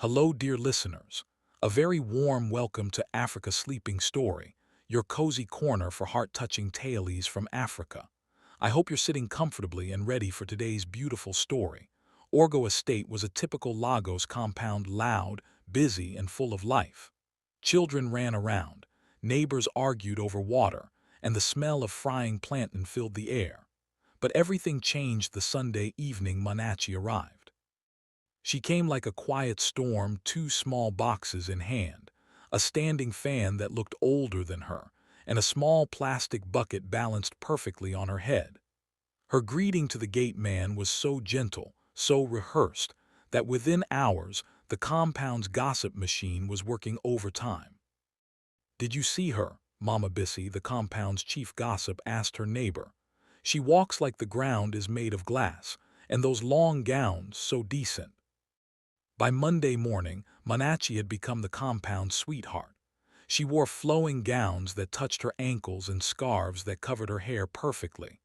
Hello, dear listeners. A very warm welcome to Africa Sleeping Story, your cozy corner for heart-touching tales from Africa. I hope you're sitting comfortably and ready for today's beautiful story. Orego Estate was a typical Lagos compound, loud, busy, and full of life. Children ran around, neighbors argued over water, and the smell of frying plantain filled the air. But everything changed the Sunday evening Munachi arrived. She came like a quiet storm, two small boxes in hand, a standing fan that looked older than her, and a small plastic bucket balanced perfectly on her head. Her greeting to the gate man was so gentle, so rehearsed, that within hours the compound's gossip machine was working overtime. "Did you see her?" Mama Bissy, the compound's chief gossip, asked her neighbor. "She walks like the ground is made of glass, and those long gowns so decent." By Monday morning, Munachi had become the compound's sweetheart. She wore flowing gowns that touched her ankles and scarves that covered her hair perfectly.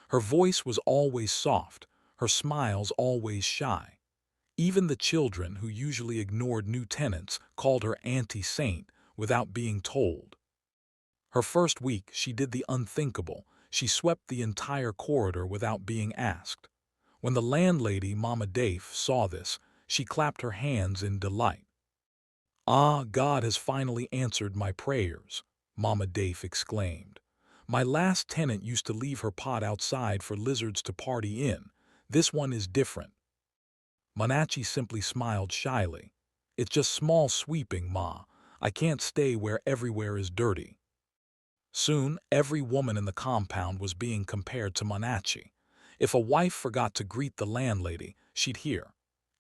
Her voice was always soft, her smiles always shy. Even the children, who usually ignored new tenants, called her Auntie Saint without being told. Her first week, she did the unthinkable. She swept the entire corridor without being asked. When the landlady, Mama Dafe, saw this, she clapped her hands in delight. "Ah, God has finally answered my prayers," Mama Dafe exclaimed. "My last tenant used to leave her pot outside for lizards to party in. This one is different." Munachi simply smiled shyly. "It's just small sweeping, Ma. I can't stay where everywhere is dirty." Soon, every woman in the compound was being compared to Munachi. If a wife forgot to greet the landlady, she'd hear,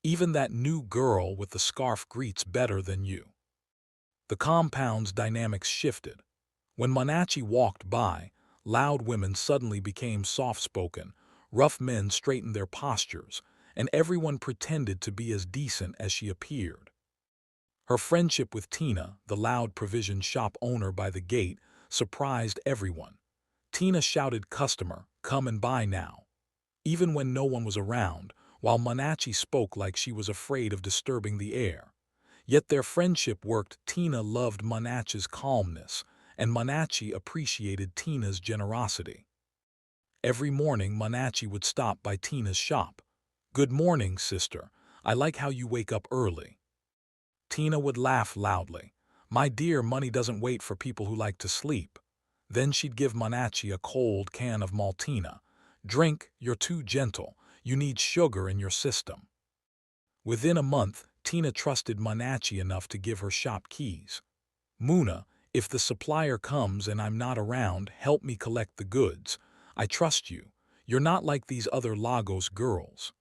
"Even that new girl with the scarf greets better than you." The compound's dynamics shifted. When Munachi walked by, loud women suddenly became soft-spoken, rough men straightened their postures, and everyone pretended to be as decent as she appeared. Her friendship with Tina, the loud provision shop owner by the gate, surprised everyone. Tina shouted, "Customer, come and buy now," even when no one was around, while Munachi spoke like she was afraid of disturbing the air. Yet their friendship worked. Tina loved Munachi's calmness, and Munachi appreciated Tina's generosity. Every morning, Munachi would stop by Tina's shop. "Good morning, sister. I like how you wake up early." Tina would laugh loudly. "My dear, money doesn't wait for people who like to sleep." Then she'd give Munachi a cold can of Maltina. "Drink, you're too gentle. You need sugar in your system." Within a month, Tina trusted Munachi enough to give her shop keys. "Muna, if the supplier comes and I'm not around, help me collect the goods. I trust you. You're not like these other Lagos girls."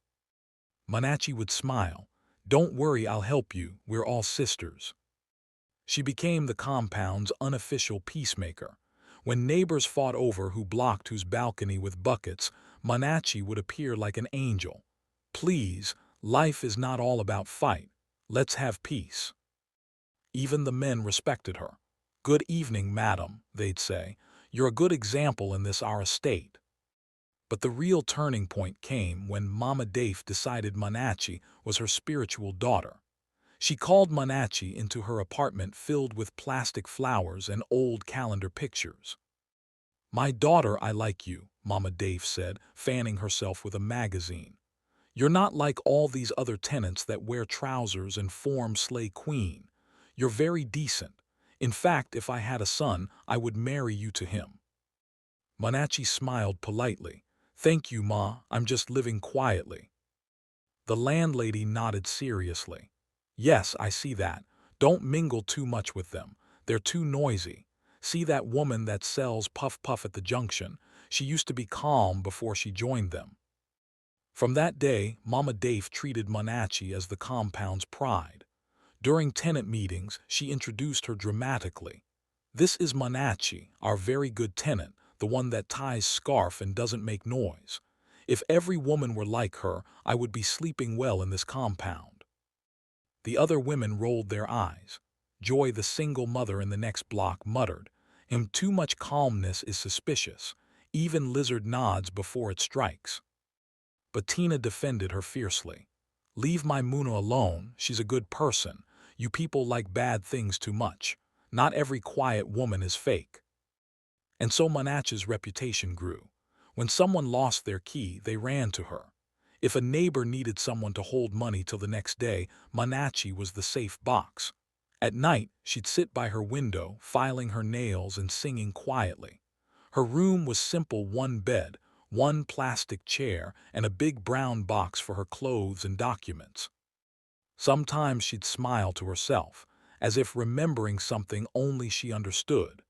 Munachi would smile. "Don't worry, I'll help you. We're all sisters." She became the compound's unofficial peacemaker. When neighbors fought over who blocked whose balcony with buckets, Munachi would appear like an angel. "Please, life is not all about fight. Let's have peace." Even the men respected her. "Good evening, madam," they'd say. "You're a good example in this our estate." But the real turning point came when Mama Dafe decided Munachi was her spiritual daughter. She called Munachi into her apartment filled with plastic flowers and old calendar pictures. "My daughter, I like you," Mama Dafe said, fanning herself with a magazine. "You're not like all these other tenants that wear trousers and form slay queen. You're very decent. In fact, if I had a son, I would marry you to him." Munachi smiled politely. "Thank you, Ma, I'm just living quietly." The landlady nodded seriously. "Yes, I see that. Don't mingle too much with them. They're too noisy. See that woman that sells Puff Puff at the junction? She used to be calm before she joined them." From that day, Mama Dafe treated Munachi as the compound's pride. During tenant meetings, she introduced her dramatically. "This is Munachi, our very good tenant, the one that ties scarf and doesn't make noise. If every woman were like her, I would be sleeping well in this compound." The other women rolled their eyes. Joy, the single mother in the next block, muttered, Too much calmness is suspicious. Even lizard nods before it strikes." But Tina defended her fiercely. "Leave my Muna alone, she's a good person. You people like bad things too much. Not every quiet woman is fake." And so Munachi's reputation grew. When someone lost their key, they ran to her. If a neighbor needed someone to hold money till the next day, Munachi was the safe box. At night, she'd sit by her window, filing her nails and singing quietly. Her room was simple: one bed, one plastic chair, and a big brown box for her clothes and documents. Sometimes she'd smile to herself, as if remembering something only she understood.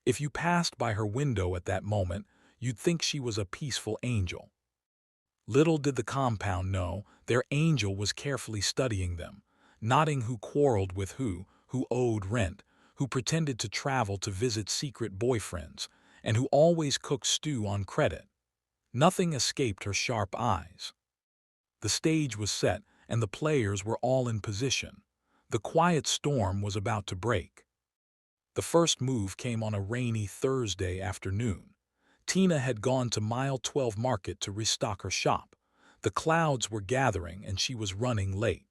If you passed by her window at that moment, you'd think she was a peaceful angel. Little did the compound know, their angel was carefully studying them, noting who quarreled with who owed rent, who pretended to travel to visit secret boyfriends, and who always cooked stew on credit. Nothing escaped her sharp eyes. The stage was set, and the players were all in position. The quiet storm was about to break. The first move came on a rainy Thursday afternoon. Tina had gone to Mile 12 Market to restock her shop. The clouds were gathering and she was running late.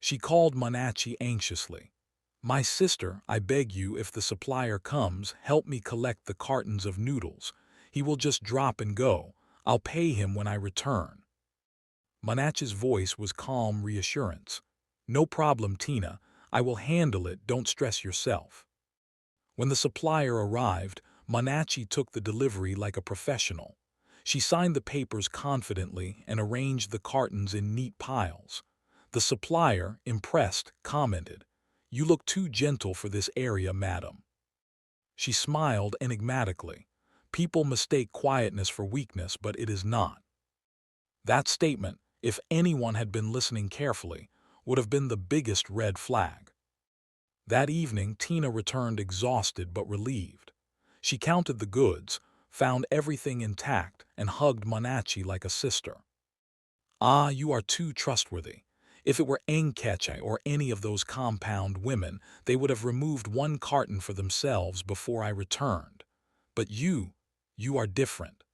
She called Munachi anxiously. "My sister, I beg you, if the supplier comes, help me collect the cartons of noodles. He will just drop and go. I'll pay him when I return." Munachi's voice was calm reassurance. "No problem, Tina. I will handle it, don't stress yourself." When the supplier arrived, Munachi took the delivery like a professional. She signed the papers confidently and arranged the cartons in neat piles. The supplier, impressed, commented, "You look too gentle for this area, madam." She smiled enigmatically. "People mistake quietness for weakness, but it is not." That statement, if anyone had been listening carefully, would have been the biggest red flag. That evening, Tina returned exhausted but relieved. She counted the goods, found everything intact, and hugged Munachi like a sister. "Ah, you are too trustworthy. If it were Nkeche or any of those compound women, they would have removed one carton for themselves before I returned. But you are different."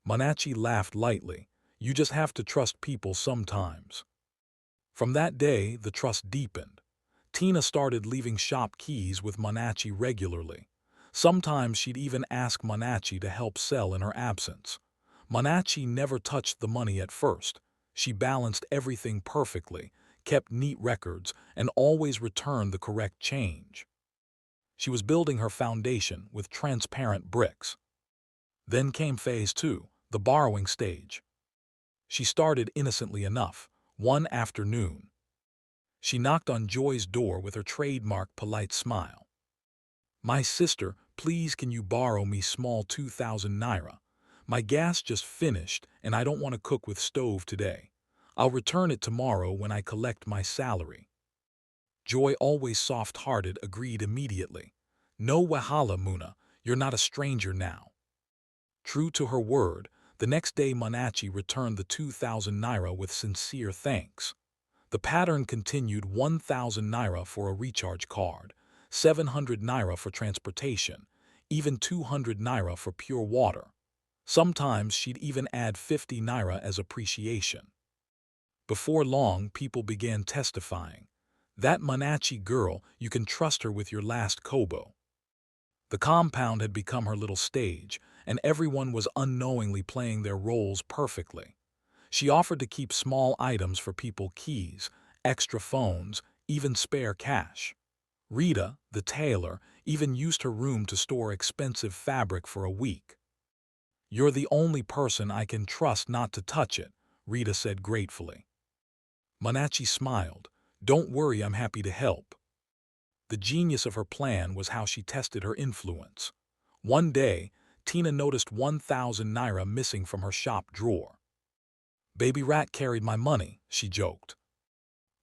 Munachi laughed lightly. "You just have to trust people sometimes." From that day, the trust deepened. Tina started leaving shop keys with Munachi regularly. Sometimes she'd even ask Munachi to help sell in her absence. Munachi never touched the money at first. She balanced everything perfectly, kept neat records, and always returned the correct change. She was building her foundation with transparent bricks. Then came phase 2, the borrowing stage. She started innocently enough. One afternoon, she knocked on Joy's door with her trademark polite smile. "My sister, please can you borrow me small 2,000 naira? My gas just finished and I don't want to cook with stove today. I'll return it tomorrow when I collect my salary." Joy, always soft-hearted, agreed immediately. "No wahala, Muna, you're not a stranger now." True to her word, the next day Munachi returned the 2,000 naira with sincere thanks. The pattern continued: 1,000 naira for a recharge card, 700 naira for transportation, even 200 naira for pure water. Sometimes she'd even add 50 naira as appreciation. Before long, people began testifying. "That Munachi girl, you can trust her with your last kobo." The compound had become her little stage, and everyone was unknowingly playing their roles perfectly. She offered to keep small items for people: keys, extra phones, even spare cash. Rita, the tailor, even used her room to store expensive fabric for a week. "You're the only person I can trust not to touch it," Rita said gratefully. Munachi smiled. "Don't worry, I'm happy to help." The genius of her plan was how she tested her influence. One day, Tina noticed 1,000 naira missing from her shop drawer. "Baby rat carried my money," she joked.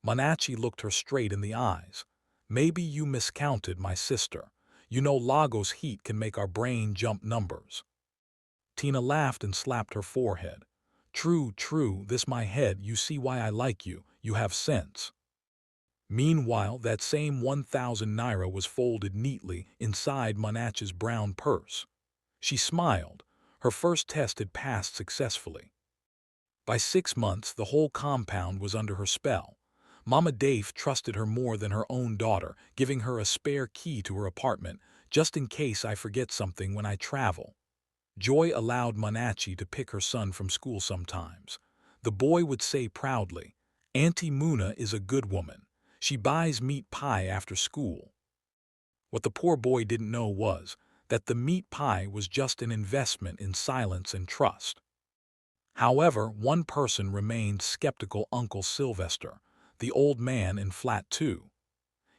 Munachi looked her straight in the eyes. "Maybe you miscounted, my sister. You know Lagos heat can make our brain jump numbers." Tina laughed and slapped her forehead. "True, true, this my head, you see why I like you, you have sense." Meanwhile, that same 1,000 naira was folded neatly inside Munachi's brown purse. She smiled. Her first test had passed successfully. By 6 months, the whole compound was under her spell. Mama Dave trusted her more than her own daughter, giving her a spare key to her apartment, just in case I forget something when I travel. Joy allowed Munachi to pick her son from school sometimes. The boy would say proudly, "Auntie Muna is a good woman. She buys meat pie after school." What the poor boy didn't know was that the meat pie was just an investment in silence and trust. However, one person remained skeptical: Uncle Sylvester, the old man in flat 2.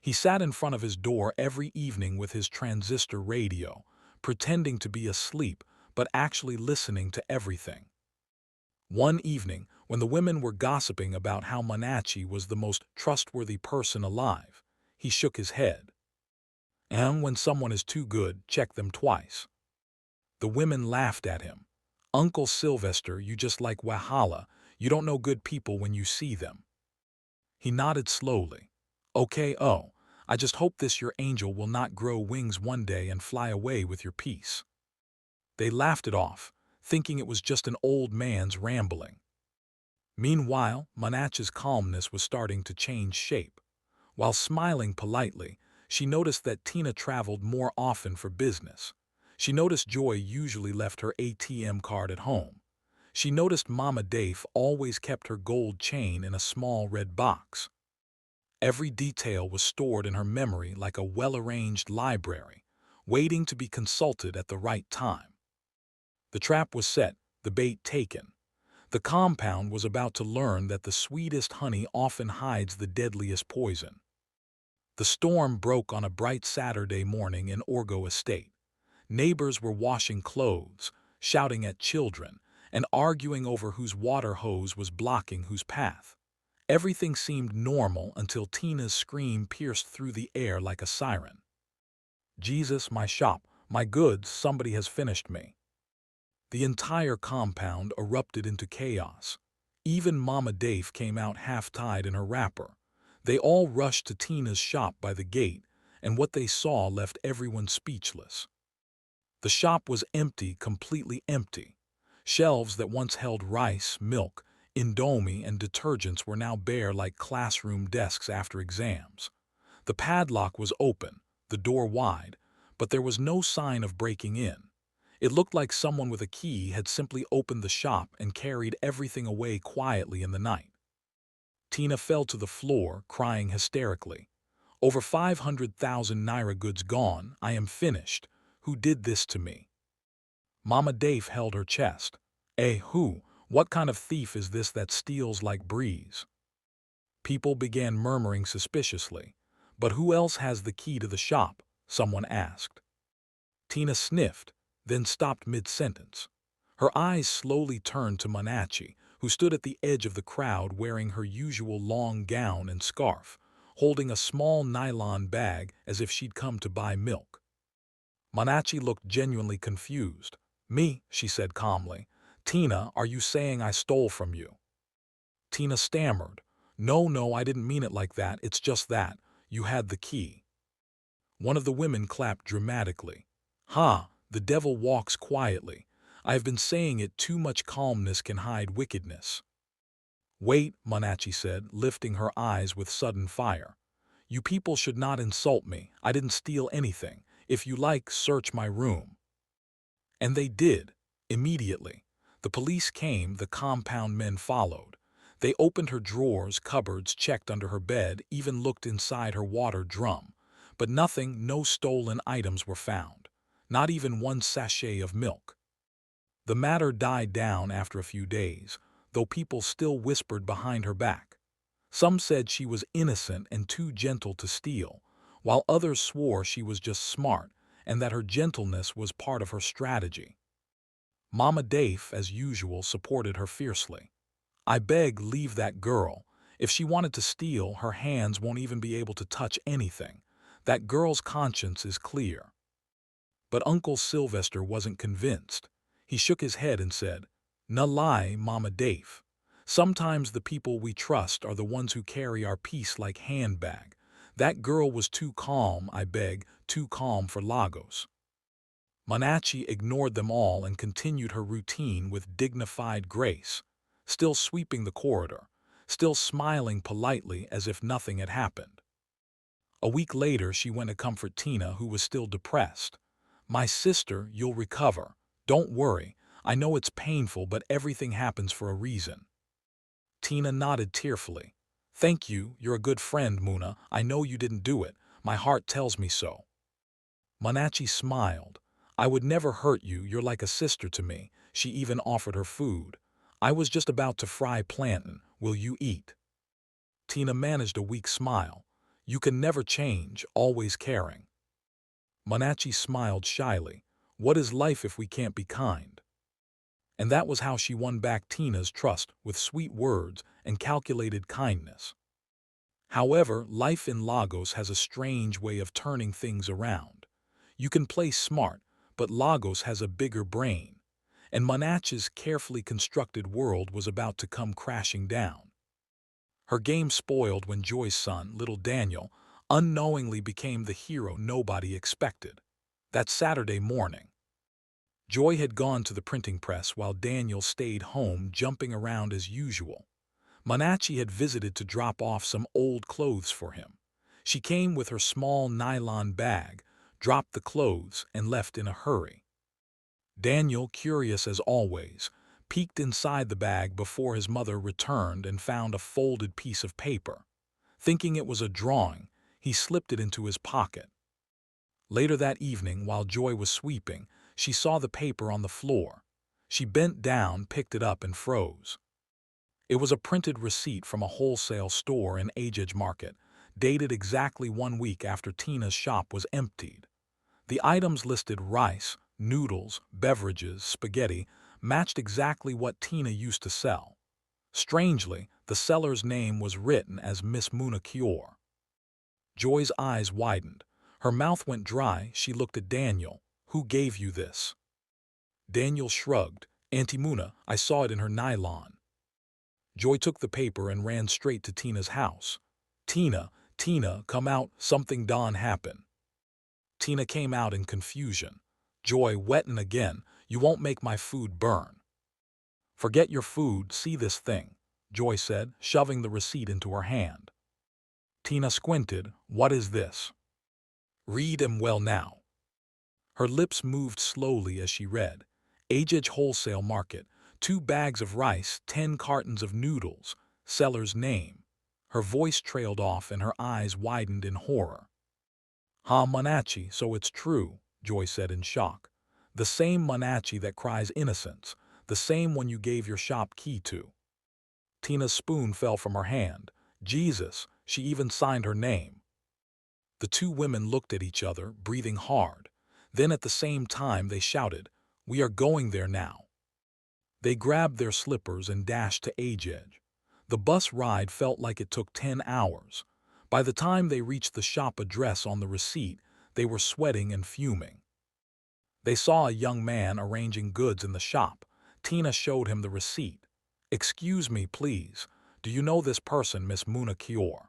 He sat in front of his door every evening with his transistor radio, pretending to be asleep but actually listening to everything. One evening, when the women were gossiping about how Munachi was the most trustworthy person alive, he shook his head. "And when someone is too good, check them twice." The women laughed at him. "Uncle Sylvester, you just like Wahala. You don't know good people when you see them." He nodded slowly. "Okay, oh, I just hope this your angel will not grow wings one day and fly away with your peace." They laughed it off, thinking it was just an old man's rambling. Meanwhile, Monachi's calmness was starting to change shape. While smiling politely, she noticed that Tina traveled more often for business. She noticed Joy usually left her ATM card at home. She noticed Mama Dave always kept her gold chain in a small red box. Every detail was stored in her memory like a well-arranged library, waiting to be consulted at the right time. The trap was set, the bait taken. The compound was about to learn that the sweetest honey often hides the deadliest poison. The storm broke on a bright Saturday morning in Orego Estate. Neighbors were washing clothes, shouting at children, and arguing over whose water hose was blocking whose path. Everything seemed normal until Tina's scream pierced through the air like a siren. "Jesus, my shop, my goods, somebody has finished me." The entire compound erupted into chaos. Even Mama Dave came out half-tied in her wrapper. They all rushed to Tina's shop by the gate, and what they saw left everyone speechless. The shop was empty, completely empty. Shelves that once held rice, milk, indomie, and detergents were now bare like classroom desks after exams. The padlock was open, the door wide, but there was no sign of breaking in. It looked like someone with a key had simply opened the shop and carried everything away quietly in the night. Tina fell to the floor, crying hysterically. "Over 500,000 naira goods gone. I am finished. Who did this to me?" Mama Dave held her chest. Who? What kind of thief is this that steals like breeze?" People began murmuring suspiciously. "But who else has the key to the shop?" someone asked. Tina sniffed, then stopped mid-sentence. Her eyes slowly turned to Munachi, who stood at the edge of the crowd wearing her usual long gown and scarf, holding a small nylon bag as if she'd come to buy milk. Munachi looked genuinely confused. "Me," she said calmly. "Tina, are you saying I stole from you?" Tina stammered. No, I didn't mean it like that. It's just that you had the key." One of the women clapped dramatically. "Ha, the devil walks quietly. I have been saying it, too much calmness can hide wickedness." "Wait," Munachi said, lifting her eyes with sudden fire. "You people should not insult me. I didn't steal anything. If you like, search my room." And they did, immediately. The police came, the compound men followed. They opened her drawers, cupboards, checked under her bed, even looked inside her water drum. But nothing, no stolen items were found. Not even one sachet of milk. The matter died down after a few days, though people still whispered behind her back. Some said she was innocent and too gentle to steal, while others swore she was just smart and that her gentleness was part of her strategy. Mama Dave, as usual, supported her fiercely. "I beg, leave that girl. If she wanted to steal, her hands won't even be able to touch anything. That girl's conscience is clear." But Uncle Sylvester wasn't convinced. He shook his head and said, "Na lie, Mama Dave. Sometimes the people we trust are the ones who carry our peace like handbag. That girl was too calm, I beg, too calm for Lagos." Munachi ignored them all and continued her routine with dignified grace. still sweeping the corridor, still smiling politely as if nothing had happened. A week later, she went to comfort Tina, who was still depressed. "My sister, you'll recover. Don't worry. I know it's painful, but everything happens for a reason." Tina nodded tearfully. "Thank you, you're a good friend, Muna. I know you didn't do it. My heart tells me so." Munachi smiled. "I would never hurt you, you're like a sister to me." She even offered her food. "I was just about to fry plantain. Will you eat?" Tina managed a weak smile. "You can never change, always caring." Munachi smiled shyly. "What is life if we can't be kind?" And that was how she won back Tina's trust, with sweet words and calculated kindness. However, life in Lagos has a strange way of turning things around. You can play smart, but Lagos has a bigger brain, and Munachi's carefully constructed world was about to come crashing down. Her game spoiled when Joy's son, little Daniel, unknowingly became the hero nobody expected. That Saturday morning, Joy had gone to the printing press while Daniel stayed home jumping around as usual. Munachi had visited to drop off some old clothes for him. She came with her small nylon bag, dropped the clothes, and left in a hurry. Daniel, curious as always, peeked inside the bag before his mother returned and found a folded piece of paper. Thinking it was a drawing, he slipped it into his pocket. Later that evening, while Joy was sweeping, she saw the paper on the floor. She bent down, picked it up, and froze. It was a printed receipt from a wholesale store in Agege Market, dated exactly 1 week after Tina's shop was emptied. The items listed rice, noodles, beverages, spaghetti, matched exactly what Tina used to sell. Strangely, the seller's name was written as Miss Munachi. Joy's eyes widened. Her mouth went dry. She looked at Daniel. "Who gave you this?" Daniel shrugged. "Auntie Muna, I saw it in her nylon." Joy took the paper and ran straight to Tina's house. Tina, come out, something done happened." Tina came out in confusion. "Joy, wettin' again, you won't make my food burn." "Forget your food, see this thing," Joy said, shoving the receipt into her hand. Tina squinted. "What is this?" "Read 'em well now." Her lips moved slowly as she read. "Agege Wholesale Market, 2 bags of rice, 10 cartons of noodles, seller's name." Her voice trailed off and her eyes widened in horror. "Ha, Munachi, so it's true," Joy said in shock. "The same Munachi that cries innocence, the same one you gave your shop key to." Tina's spoon fell from her hand. Jesus, she even signed her name. The two women looked at each other, breathing hard. Then at the same time they shouted, "We are going there now." They grabbed their slippers and dashed to Agege. The bus ride felt like it took 10 hours. By the time they reached the shop address on the receipt, they were sweating and fuming. They saw a young man arranging goods in the shop. Tina showed him the receipt. "Excuse me, please. Do you know this person, Miss Munachi?"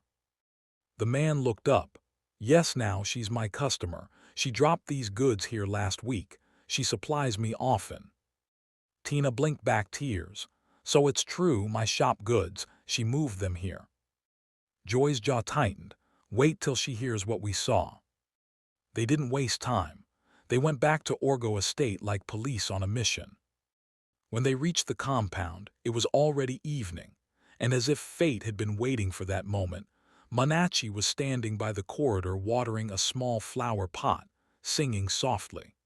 The man looked up. "Yes, now she's my customer. She dropped these goods here last week. She supplies me often." Tina blinked back tears. "So it's true, my shop goods, she moved them here." Joy's jaw tightened. "Wait till she hears what we saw." They didn't waste time. They went back to Orego Estate like police on a mission. When they reached the compound, it was already evening, and as if fate had been waiting for that moment, Munachi was standing by the corridor watering a small flower pot, singing softly.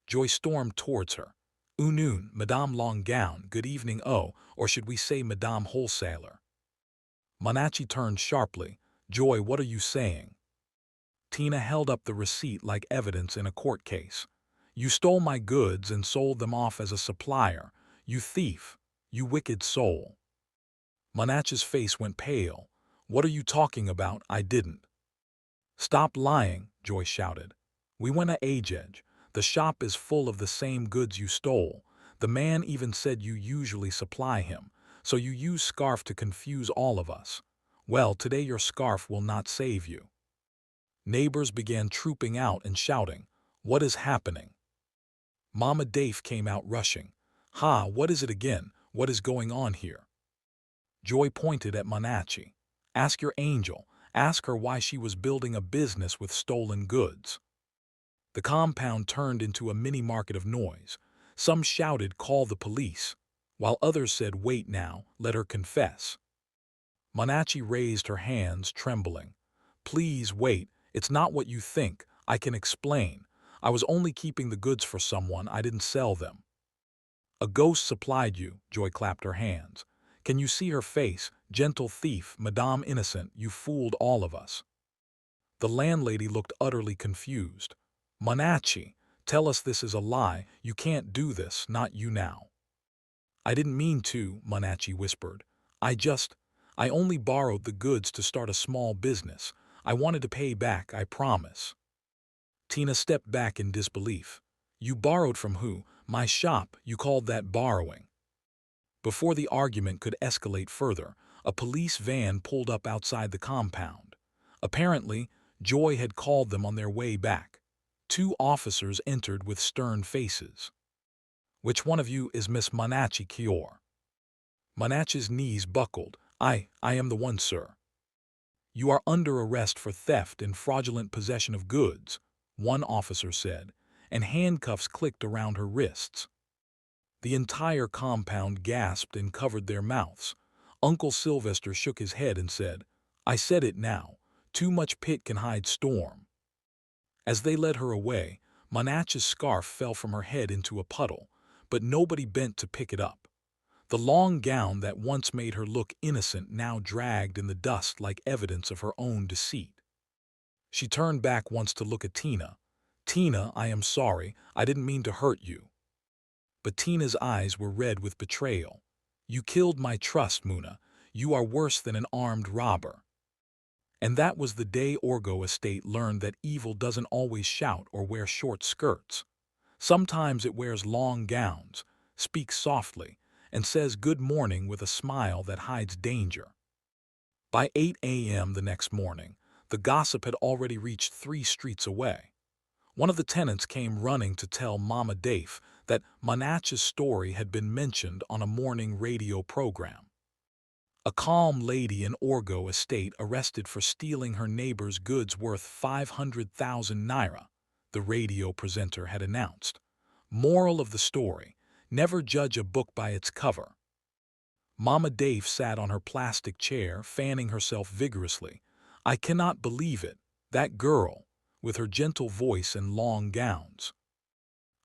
Joy stormed towards her. "Unun, Madame Long Gown, good evening, oh, or should we say Madame Wholesaler?" Munachi turned sharply. "Joy, what are you saying?" Tina held up the receipt like evidence in a court case. "You stole my goods and sold them off as a supplier. You thief. You wicked soul." Munachi's face went pale. "What are you talking about? I didn't." "Stop lying," Joy shouted. "We went to Agege. The shop is full of the same goods you stole. The man even said you usually supply him, so you use scarf to confuse all of us. Well, today your scarf will not save you." Neighbors began trooping out and shouting, "What is happening?" Mama Dafe came out rushing. "Ha, what is it again? What is going on here? Joy pointed at Munachi. Ask your angel. Ask her why she was building a business with stolen goods. The compound turned into a mini-market of noise. Some shouted, "Call the police," while others said, "Wait now, let her confess." Munachi raised her hands, trembling. "Please wait, it's not what you think. I can explain. I was only keeping the goods for someone, I didn't sell them." "A ghost supplied you," Joy clapped her hands. "Can you see her face? Gentle thief, Madame Innocent, you fooled all of us." The landlady looked utterly confused. "Munachi, tell us this is a lie. You can't do this, not you now." "I didn't mean to," Munachi whispered. I only borrowed the goods to start a small business. I wanted to pay back, I promise." Tina stepped back in disbelief. "You borrowed from who? My shop, you called that borrowing?" Before the argument could escalate further, a police van pulled up outside the compound. Apparently, Joy had called them on their way back. 2 officers entered with stern faces. "Which one of you is Miss Munachi Kior?" Munachi's knees buckled. I am the one, sir." "You are under arrest for theft and fraudulent possession of goods," one officer said, and handcuffs clicked around her wrists. The entire compound gasped and covered their mouths. Uncle Sylvester shook his head and said, "I said it now. Too much pit can hide storm." As they led her away, Munachi's scarf fell from her head into a puddle, but nobody bent to pick it up. The long gown that once made her look innocent now dragged in the dust like evidence of her own deceit. She turned back once to look at Tina. "Tina, I am sorry. I didn't mean to hurt you." But Tina's eyes were red with betrayal. "You killed my trust, Muna. You are worse than an armed robber." And that was the day Orego Estate learned that evil doesn't always shout or wear short skirts. Sometimes it wears long gowns, speaks softly, and says good morning with a smile that hides danger. By 8 a.m. the next morning, the gossip had already reached 3 streets away. One of the tenants came running to tell Mama Dafe that Munachi's story had been mentioned on a morning radio program. A calm lady in Orego Estate arrested for stealing her neighbor's goods worth 500,000 naira, the radio presenter had announced. Moral of the story: never judge a book by its cover. Mama Dafe sat on her plastic chair, fanning herself vigorously. "I cannot believe it. That girl, with her gentle voice and long gowns."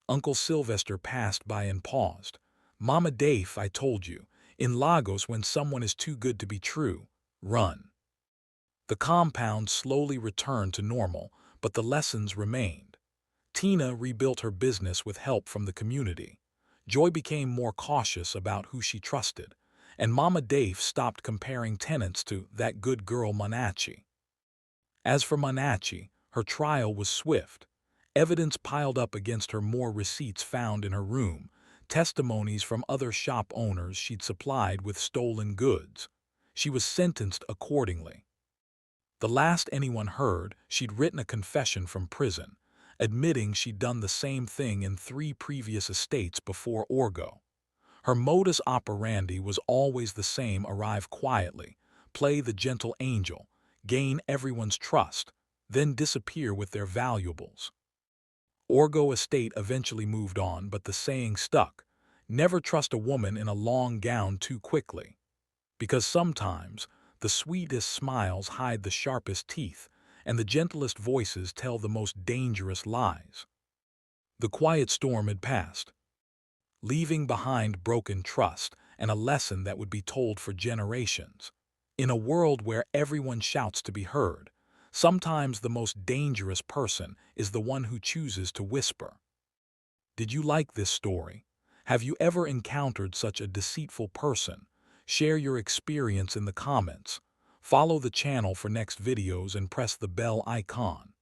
Uncle Sylvester passed by and paused. "Mama Dafe, I told you. In Lagos, when someone is too good to be true, run." The compound slowly returned to normal, but the lessons remained. Tina rebuilt her business with help from the community. Joy became more cautious about who she trusted, and Mama Dafe stopped comparing tenants to that good girl Munachi. As for Munachi, her trial was swift. Evidence piled up against her, more receipts found in her room, testimonies from other shop owners she'd supplied with stolen goods. She was sentenced accordingly. The last anyone heard, she'd written a confession from prison, admitting she'd done the same thing in 3 previous estates before Orego. Her modus operandi was always the same: arrive quietly, play the gentle angel, gain everyone's trust, then disappear with their valuables. Orego Estate eventually moved on, but the saying stuck: never trust a woman in a long gown too quickly. Because sometimes the sweetest smiles hide the sharpest teeth, and the gentlest voices tell the most dangerous lies. The quiet storm had passed, leaving behind broken trust and a lesson that would be told for generations. In a world where everyone shouts to be heard, sometimes the most dangerous person is the one who chooses to whisper. Did you like this story? Have you ever encountered such a deceitful person? Share your experience in the comments. Follow the channel for next videos and press the bell icon.